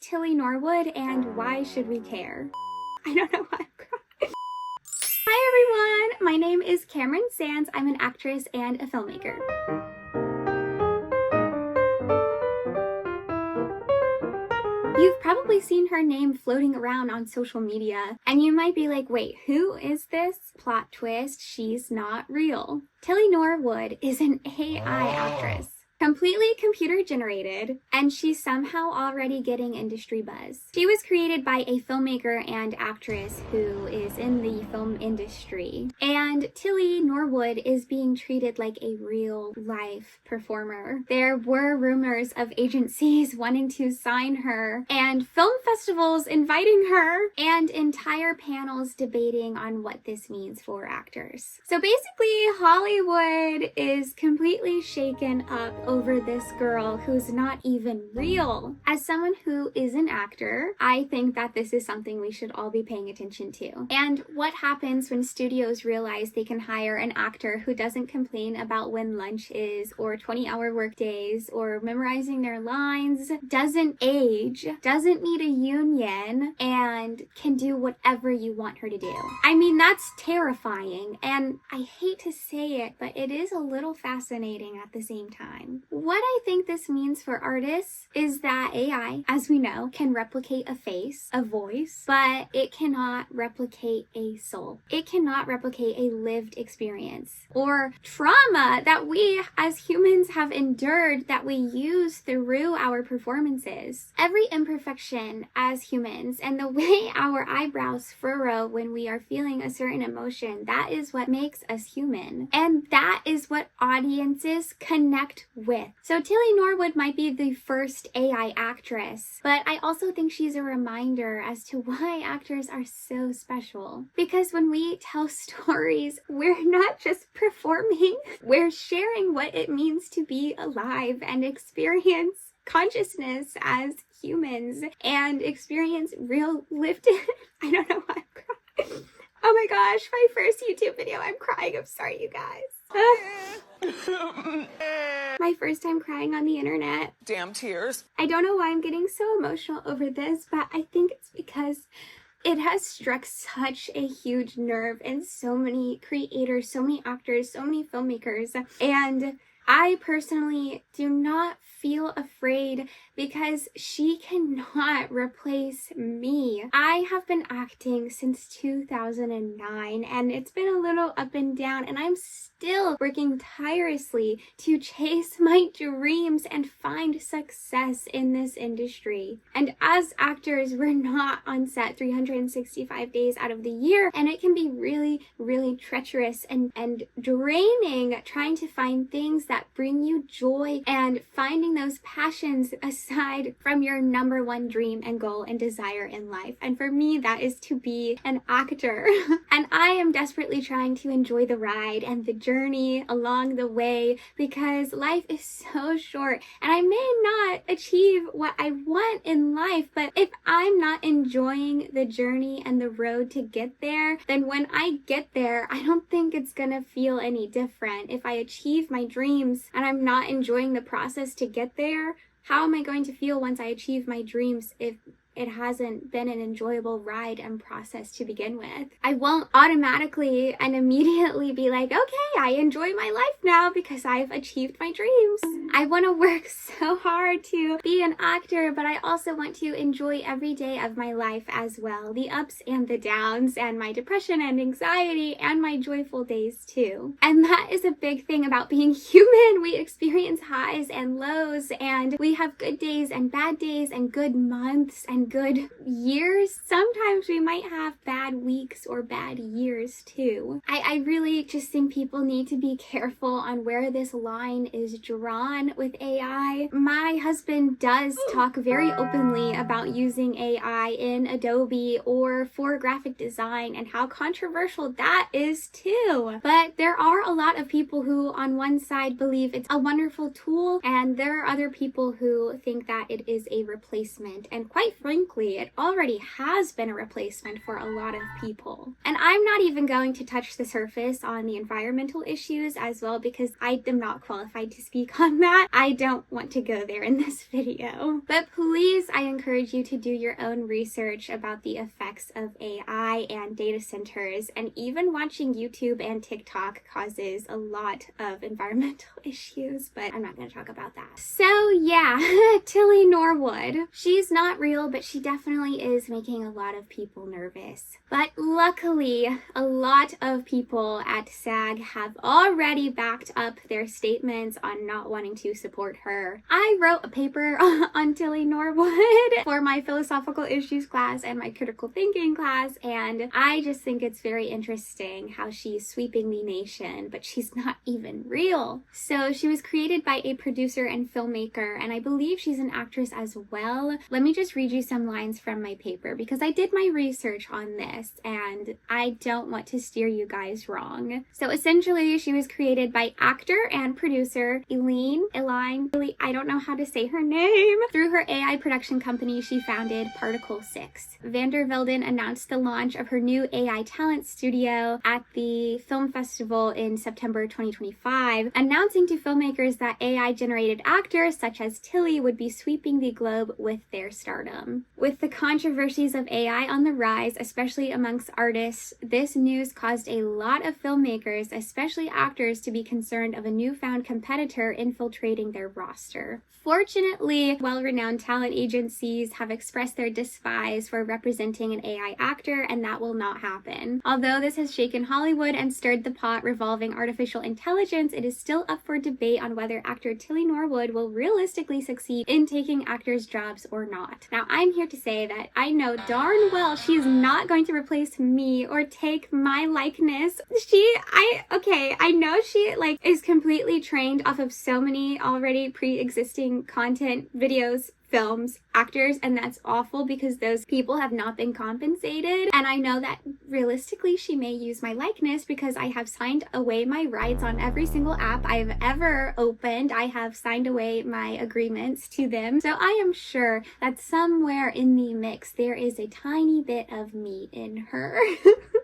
Tilly Norwood, and why should we care? I don't know why I'm crying. Hi everyone, my name is Kamryn Sands. I'm an actress and a filmmaker. You've probably seen her name floating around on social media, and you might be like, wait, who is this? Plot twist, she's not real. Tilly Norwood is an AI actress. Completely computer generated, and she's somehow already getting industry buzz. She was created by a filmmaker and actress who is in the film industry. And Tilly Norwood is being treated like a real life performer. There were rumors of agencies wanting to sign her, and film festivals inviting her, and entire panels debating on what this means for actors. So basically, Hollywood is completely shaken up over this girl who's not even real. As someone who is an actor, I think that this is something we should all be paying attention to. And what happens when studios realize they can hire an actor who doesn't complain about when lunch is, or 20-hour work days, or memorizing their lines, doesn't age, doesn't need a union, and can do whatever you want her to do. I mean, that's terrifying, and I hate to say it, but it is a little fascinating at the same time. What I think this means for artists is that AI, as we know, can replicate a face, a voice, but it cannot replicate a soul. It cannot replicate a lived experience or trauma that we as humans have endured that we use through our performances. Every imperfection as humans and the way our eyebrows furrow when we are feeling a certain emotion, that is what makes us human. And that is what audiences connect with. So Tilly Norwood might be the first AI actress, but I also think she's a reminder as to why actors are so special. Because when we tell stories, we're not just performing, we're sharing what it means to be alive and experience consciousness as humans and experience real lived I don't know why I'm crying. Oh my gosh, my first YouTube video, I'm crying. I'm sorry, you guys. My first time crying on the internet. Damn tears. I don't know why I'm getting so emotional over this, but I think it's because it has struck such a huge nerve in so many creators, so many actors, so many filmmakers. And I personally do not feel afraid because she cannot replace me. I have been acting since 2009 and it's been a little up and down, and I'm still working tirelessly to chase my dreams and find success in this industry. And as actors, we're not on set 365 days out of the year, and it can be really, really treacherous and draining trying to find things that bring you joy and finding those passions aside from your number one dream and goal and desire in life. And for me, that is to be an actor. And I am desperately trying to enjoy the ride and the journey along the way, because life is so short and I may not achieve what I want in life, but if I'm not enjoying the journey and the road to get there, then when I get there, I don't think it's gonna feel any different. If I achieve my dreams and I'm not enjoying the process to get there, how am I going to feel once I achieve my dreams if it hasn't been an enjoyable ride and process to begin with? I won't automatically and immediately be like, okay, I enjoy my life now because I've achieved my dreams. I want to work so hard to be an actor, but I also want to enjoy every day of my life as well. The ups and the downs, and my depression and anxiety, and my joyful days too. And that is a big thing about being human. We experience highs and lows, and we have good days and bad days and good months and good years. Sometimes we might have bad weeks or bad years too. I really just think people need to be careful on where this line is drawn with AI. My husband does talk very openly about using AI in Adobe or for graphic design and how controversial that is too. But there are a lot of people who on one side believe it's a wonderful tool, and there are other people who think that it is a replacement. And quite frankly, frankly, it already has been a replacement for a lot of people. And I'm not even going to touch the surface on the environmental issues as well, because I am not qualified to speak on that. I don't want to go there in this video. But please, I encourage you to do your own research about the effects of AI and data centers, and even watching YouTube and TikTok causes a lot of environmental issues, but I'm not going to talk about that. So yeah, Tilly Norwood. She's not real, but she definitely is making a lot of people nervous. But luckily, a lot of people at SAG have already backed up their statements on not wanting to support her. I wrote a paper on Tilly Norwood for my philosophical issues class and my critical thinking class, and I just think it's very interesting how she's sweeping the nation, but she's not even real. So she was created by a producer and filmmaker, and I believe she's an actress as well. Let me just read you some lines from my paper, because I did my research on this and I don't want to steer you guys wrong. So essentially, she was created by actor and producer Eileen, I don't know how to say her name. Through her AI production company, she founded Particle 6. Vandervelden announced the launch of her new AI talent studio at the film festival in September 2025, announcing to filmmakers that AI-generated actors such as Tilly would be sweeping the globe with their stardom. With the controversies of AI on the rise, especially amongst artists, this news caused a lot of filmmakers, especially actors, to be concerned of a newfound competitor infiltrating their roster. Fortunately, well-renowned talent agencies have expressed their despise for representing an AI actor, and that will not happen. Although this has shaken Hollywood and stirred the pot revolving artificial intelligence, it is still up for debate on whether actor Tilly Norwood will realistically succeed in taking actors' jobs or not. Now, I'm here to say that I know darn well she is not going to replace me or take my likeness. I know she is completely trained off of so many already pre-existing content, videos, films, actors, and that's awful because those people have not been compensated. And I know that realistically she may use my likeness because I have signed away my rights on every single app I've ever opened. I have signed away my agreements to them. So I am sure that somewhere in the mix there is a tiny bit of me in her.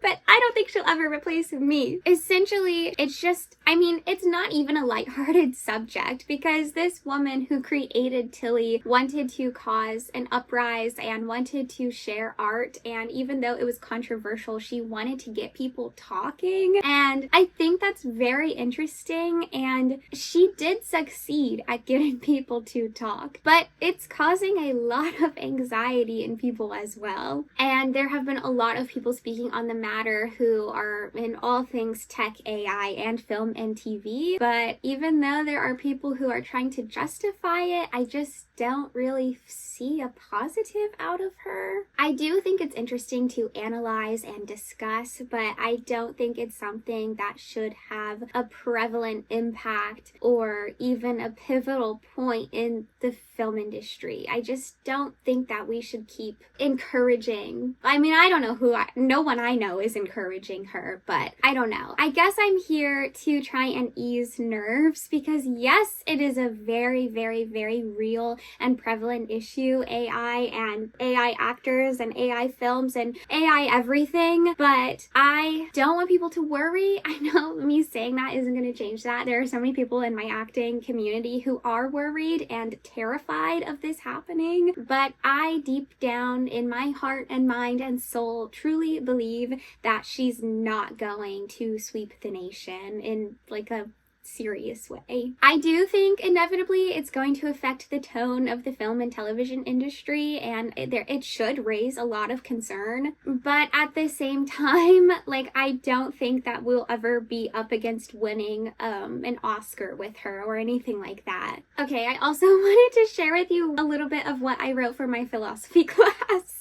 But I don't think she'll ever replace me. Essentially, it's not even a lighthearted subject, because this woman who created Tilly wanted to cause an uprise and wanted to share art, and even though it was controversial, she wanted to get people talking, and I think that's very interesting, and she did succeed at getting people to talk, but it's causing a lot of anxiety in people as well. And there have been a lot of people speaking on the matter who are in all things tech, AI, and film and TV, but even though there are people who are trying to justify it, I just don't really see a positive out of her. I do think it's interesting to analyze and discuss, but I don't think it's something that should have a prevalent impact or even a pivotal point in the film industry. I just don't think that we should keep encouraging. I don't know no one I know is encouraging her, but I don't know. I guess I'm here to try and ease nerves, because yes, it is a very, very, very real and prevalent issue, AI and AI actors and AI films and AI everything, but I don't want people to worry. I know me saying that isn't going to change that. There are so many people in my acting community who are worried and terrified of this happening, but I deep down in my heart and mind and soul truly believe that she's not going to sweep the nation in a serious way. I do think inevitably it's going to affect the tone of the film and television industry, and it should raise a lot of concern, but at the same time, I don't think that we'll ever be up against winning an Oscar with her or anything like that. Okay, I also wanted to share with you a little bit of what I wrote for my philosophy class.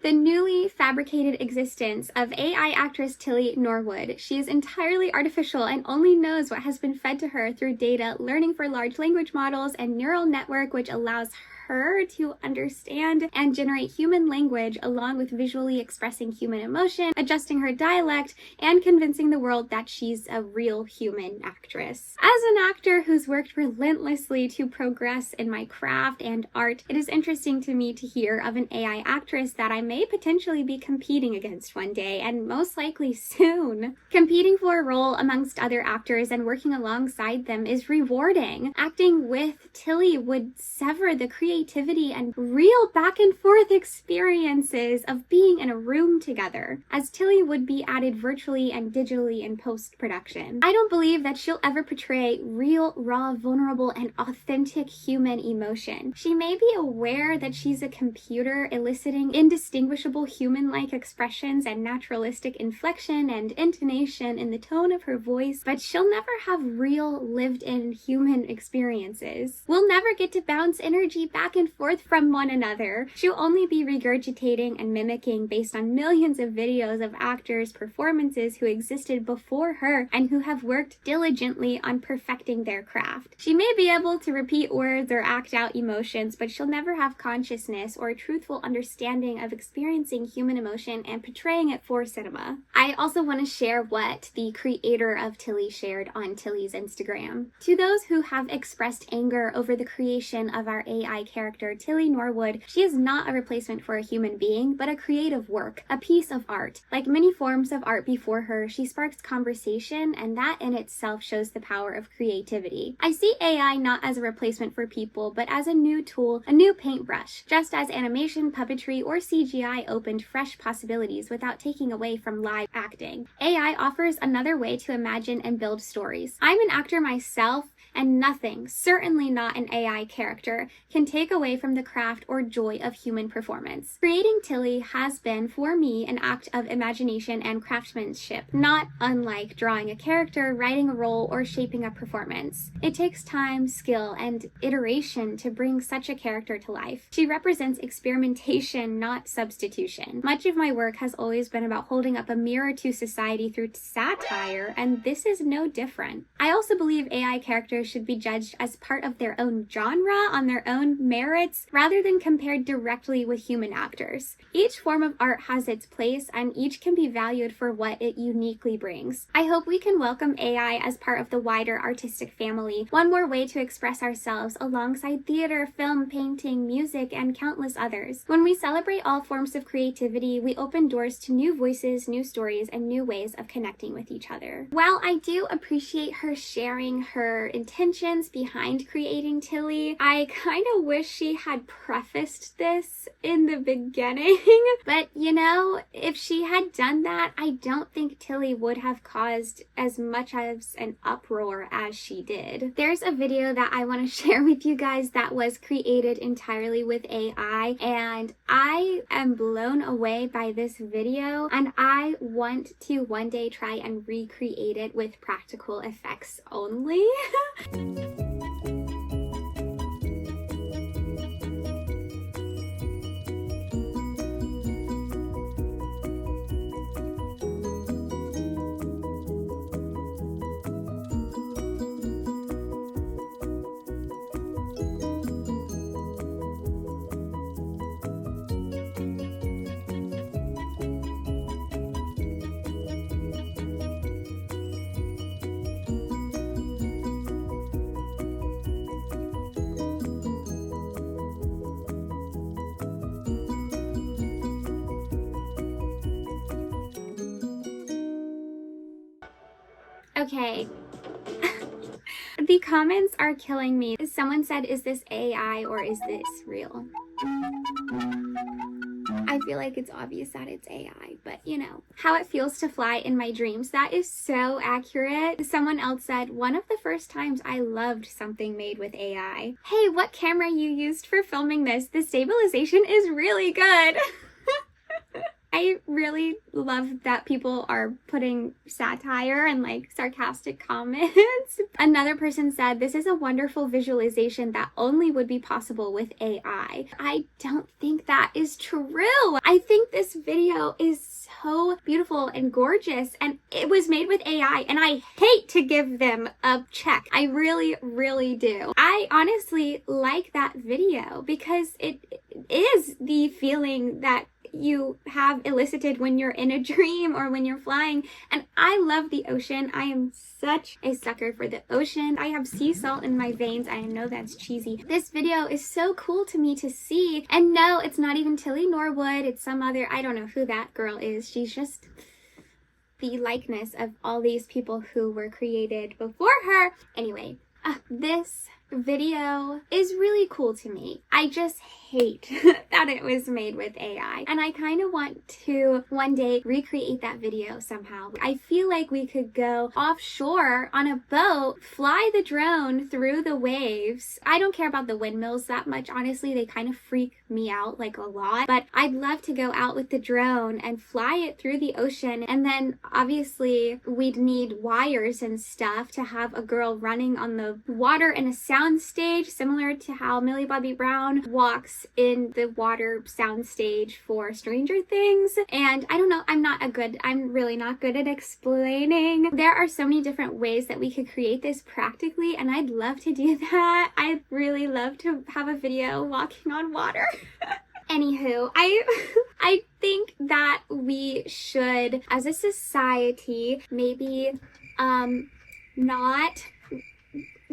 The newly fabricated existence of AI actress Tilly Norwood. She is entirely artificial and only knows what has been fed to her through data, learning for large language models, and neural network which allows her to understand and generate human language along with visually expressing human emotion, adjusting her dialect, and convincing the world that she's a real human actress. As an actor who's worked relentlessly to progress in my craft and art, it is interesting to me to hear of an AI actress that I may potentially be competing against one day, and most likely soon. Competing for a role amongst other actors and working alongside them is rewarding. Acting with Tilly would sever the creativity and real back and forth experiences of being in a room together, as Tilly would be added virtually and digitally in post-production. I don't believe that she'll ever portray real, raw, vulnerable, and authentic human emotion. She may be aware that she's a computer eliciting indistinguishable human-like expressions and naturalistic inflection and intonation in the tone of her voice, but she'll never have real, lived-in human experiences. We'll never get to bounce energy back and forth from one another. She'll only be regurgitating and mimicking based on millions of videos of actors' performances who existed before her and who have worked diligently on perfecting their craft. She may be able to repeat words or act out emotions, but she'll never have consciousness or a truthful understanding of experiencing human emotion and portraying it for cinema. I also want to share what the creator of Tilly shared on Tilly's Instagram. To those who have expressed anger over the creation of our AI character, Tilly Norwood, she is not a replacement for a human being, but a creative work, a piece of art. Like many forms of art before her, she sparks conversation, and that in itself shows the power of creativity. I see AI not as a replacement for people, but as a new tool, a new paintbrush, just as animation, puppetry, or CGI opened fresh possibilities without taking away from live acting. AI offers another way to imagine and build stories. I'm an actor myself, and nothing, certainly not an AI character, can take away from the craft or joy of human performance. Creating Tilly has been, for me, an act of imagination and craftsmanship, not unlike drawing a character, writing a role, or shaping a performance. It takes time, skill, and iteration to bring such a character to life. She represents experimentation, not substitution. Much of my work has always been about holding up a mirror to society through satire, and this is no different. I also believe AI characters should be judged as part of their own genre on their own merits rather than compared directly with human actors. Each form of art has its place and each can be valued for what it uniquely brings. I hope we can welcome AI as part of the wider artistic family, one more way to express ourselves alongside theater, film, painting, music, and countless others. When we celebrate all forms of creativity, we open doors to new voices, new stories, and new ways of connecting with each other. While I do appreciate her sharing her intentions behind creating Tilly, I kind of wish she had prefaced this in the beginning. But you know, if she had done that, I don't think Tilly would have caused as much as an uproar as she did. There's a video that I want to share with you guys that was created entirely with AI, and I am blown away by this video, and I want to one day try and recreate it with practical effects only. Okay. The comments are killing me. Someone said, is this AI or is this real? I feel like it's obvious that it's AI, but you know. How it feels to fly in my dreams. That is so accurate. Someone else said, one of the first times I loved something made with AI. Hey, what camera you used for filming this? The stabilization is really good. I really love that people are putting satire and like sarcastic comments. Another person said, this is a wonderful visualization that only would be possible with AI. I don't think that is true. I think this video is so beautiful and gorgeous, and it was made with AI, and I hate to give them a check. I really, really do. I honestly like that video because it is the feeling that you have elicited when you're in a dream or when you're flying. And I love the ocean. I am such a sucker for the ocean. I have sea salt in my veins. I know that's cheesy. This video is so cool to me to see. And no, it's not even Tilly Norwood. It's some other, I don't know who that girl is. She's just the likeness of all these people who were created before her. Anyway, this video is really cool to me. I just hate that it was made with AI, and I kind of want to one day recreate that video somehow. I feel like we could go offshore on a boat, fly the drone through the waves. I don't care about the windmills that much, honestly. They kind of freak me out like a lot, but I'd love to go out with the drone and fly it through the ocean. And then obviously we'd need wires and stuff to have a girl running on the water in a sound stage, similar to how Millie Bobby Brown walks in the water sound stage for Stranger Things. And I don't know, I'm really not good at explaining. There are so many different ways that we could create this practically, and I'd love to do that. I'd really love to have a video walking on water. Anywho, I think that we should, as a society, maybe not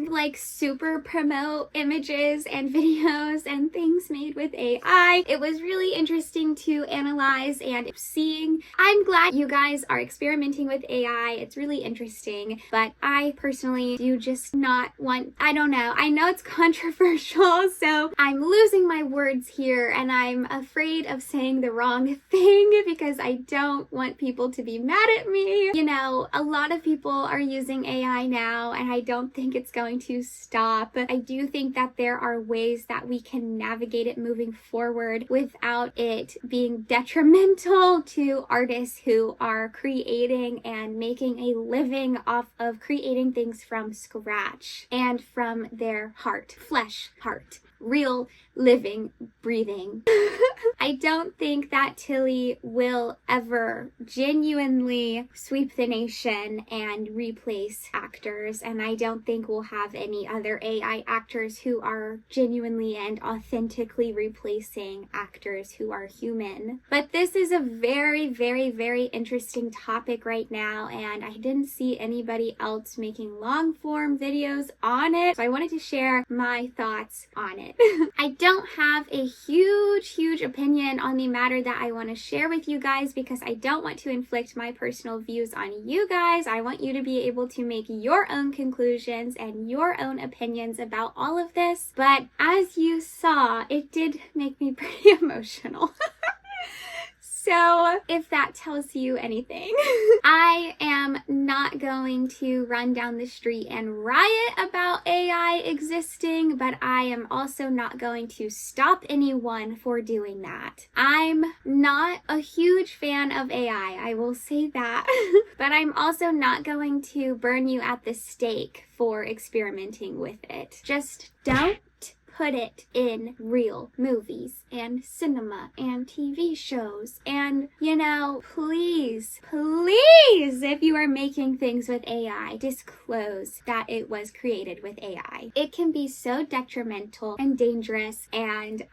like super promote images and videos and things made with AI. It was really interesting to analyze and seeing. I'm glad you guys are experimenting with AI. It's really interesting, but I personally do just not want, I don't know. I know it's controversial, so I'm losing my words here, and I'm afraid of saying the wrong thing because I don't want people to be mad at me. You know, a lot of people are using AI now, and I don't think it's going to stop. I do think that there are ways that we can navigate it moving forward without it being detrimental to artists who are creating and making a living off of creating things from scratch and from their heart, flesh, heart, real, living, breathing. I don't think that Tilly will ever genuinely sweep the nation and replace actors, and I don't think we'll have any other AI actors who are genuinely and authentically replacing actors who are human. But this is a very, very, very interesting topic right now, and I didn't see anybody else making long form videos on it, so I wanted to share my thoughts on it. I don't have a huge opinion on the matter that I want to share with you guys because I don't want to inflict my personal views on you guys. I want you to be able to make your own conclusions and your own opinions about all of this. But as you saw, it did make me pretty emotional. So if that tells you anything, I am not going to run down the street and riot about AI existing, but I am also not going to stop anyone for doing that. I'm not a huge fan of AI, I will say that, but I'm also not going to burn you at the stake for experimenting with it. Just don't put it in real movies and cinema and TV shows. And, you know, please, if you are making things with AI, disclose that it was created with AI. It can be so detrimental and dangerous, and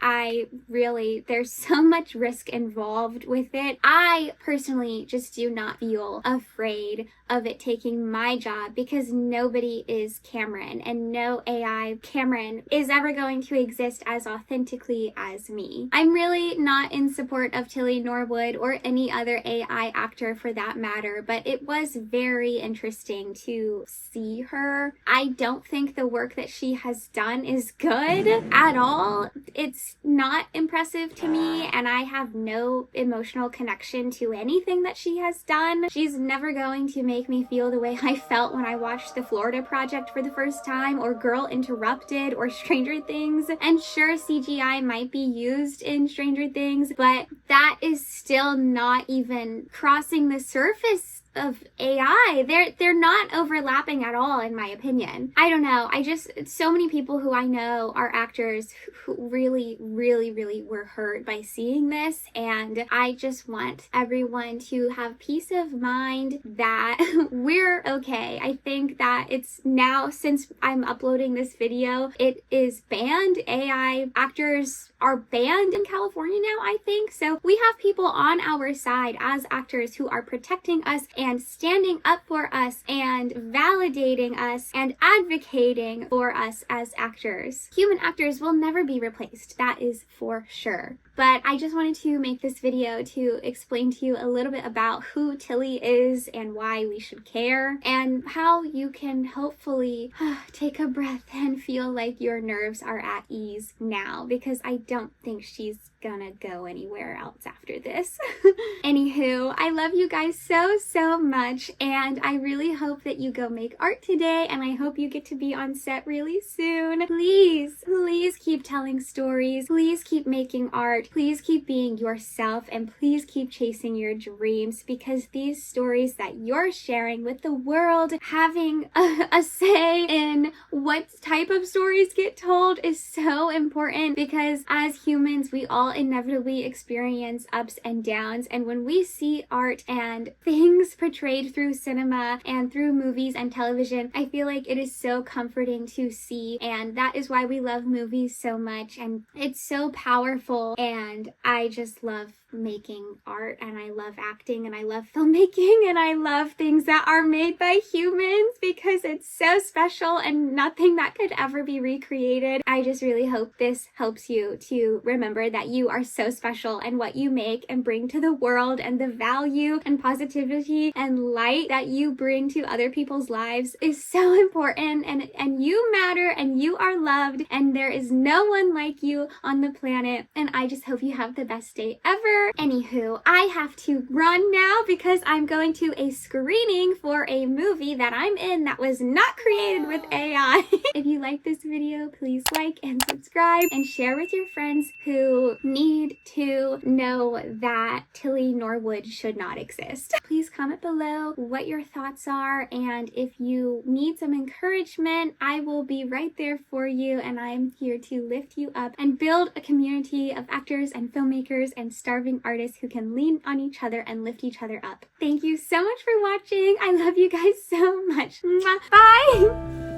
there's so much risk involved with it. I personally just do not feel afraid of it taking my job because nobody is Kamryn, and no AI Kamryn is ever going to exist as authentically as me. I'm really not in support of Tilly Norwood or any other AI actor for that matter, but it was very interesting to see her. I don't think the work that she has done is good at all. It's not impressive to me, and I have no emotional connection to anything that she has done. She's never going to make me feel the way I felt when I watched The Florida Project for the first time, or Girl Interrupted, or Stranger Things. Things. And sure, CGI might be used in Stranger Things, but that is still not even crossing the surface of AI. They're not overlapping at all, in my opinion. I don't know. So many people who I know are actors who really, really, really were hurt by seeing this, and I just want everyone to have peace of mind that we're okay. I think that it's now, since I'm uploading this video, it is banned. AI actors are banned in California now, I think. So we have people on our side as actors who are protecting us and standing up for us and validating us and advocating for us as actors. Human actors will never be replaced, that is for sure. But I just wanted to make this video to explain to you a little bit about who Tilly is and why we should care, and how you can hopefully take a breath and feel like your nerves are at ease now, because I don't think she's gonna go anywhere else after this. Anywho, I love you guys so much, and I really hope that you go make art today, and I hope you get to be on set really soon. Please keep telling stories, please keep making art, please keep being yourself, and please keep chasing your dreams, because these stories that you're sharing with the world, having a say in what type of stories get told, is so important, because as humans we all inevitably experience ups and downs, and when we see art and things portrayed through cinema and through movies and television, I feel like it is so comforting to see, and that is why we love movies so much, and it's so powerful. And I just love making art, and I love acting, and I love filmmaking, and I love things that are made by humans, because it's so special and nothing that could ever be recreated. I just really hope this helps you to remember that you are so special, and what you make and bring to the world, and the value and positivity and light that you bring to other people's lives is so important, and you matter, and you are loved, and there is no one like you on the planet, and I just hope you have the best day ever. Anywho, I have to run now because I'm going to a screening for a movie that I'm in that was not created with AI. If you like this video, please like and subscribe and share with your friends who need to know that Tilly Norwood should not exist. Please comment below what your thoughts are, and if you need some encouragement, I will be right there for you, and I'm here to lift you up and build a community of actors and filmmakers and starving artists who can lean on each other and lift each other up. Thank you so much for watching. I love you guys so much. Mwah. Bye!